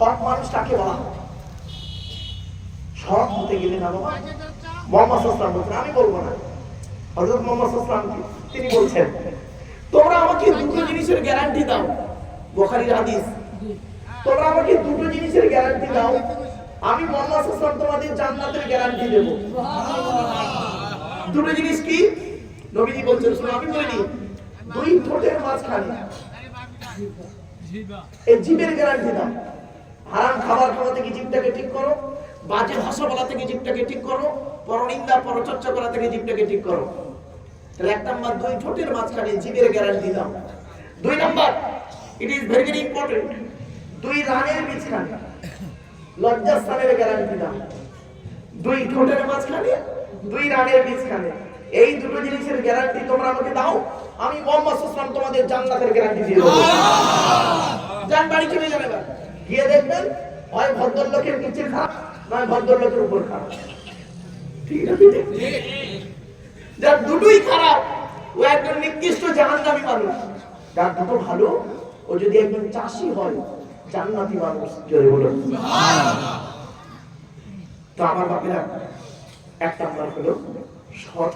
সৎ মানুষ কাকে বলা হয়? সৎ হতে গেলে না বাবা, মুহাম্মদ সাল্লাল্লাহু আলাইহি ওয়াসাল্লাম বলছেন, আমি বলবো না, হযরত মুহাম্মদ সাল্লাল্লাহু আলাইহি ওয়াসাল্লাম তিনি বলছেন, তোমরা আমাকে দুটো জিনিসের গ্যারান্টি দাও। বুখারীর হাদিস, তোমরা আমাকে দুটো জিনিসের গ্যারান্টি দাও, আমি মুহাম্মদ সাল্লাল্লাহু আলাইহি ওয়াসাল্লাম তোমাদের জান্নাতের গ্যারান্টি দেব। দুটো জিনিস কি? নবীজি বলছেন, শুনো আমি বলিনি, দুই ঠোঁটের মাঝখানে এই জিভের গ্যারান্টি দাও। হারাম খাবার খাওয়া থেকে জিভটাকে ঠিক করো, বাজে ভাষা বলা থেকে জিভটাকে ঠিক করো, পরনিন্দা পরচর্চা করা থেকে জিভটাকে ঠিক করো। তাহলে এক নাম্বার, দুই ঠোঁটের মাঝখানে জিভের গ্যারান্টি দাও। দুই number, it is very very important, দুই রানের মাঝখানে লজ্জাস্থানের গ্যারান্টি দাও। দুই ঠোঁটের মাঝখানে, দুই রানের মাঝখানে, এই দুটো জিনিসের গ্যারান্টি তোমরা আমাকে দাও, আমি মুহাম্মদ সাল্লাল্লাহু আলাইহি ওয়াসাল্লাম তোমাদের জান্নাতের গ্যারান্টি দিয়ে দেব। যান বাড়ি চলে যাবে, গিয়ে দেখবেন হয় ভদ্রলোকের নিচে খারাপ, নয় ভদ্রলোকের উপর খারাপ। ঠিক আছে, যার দুটোই খারাপ ও একজন নিকৃষ্ট জাহান্নামী মানুষ। যার দুটো ভালো, ও যদি একজন চাষী হয়, জান্নাতি মানুষ। জোরে বলুন সুবহানাল্লাহ। তো আমার বাপেরা, এক নাম্বার হলো সৎ।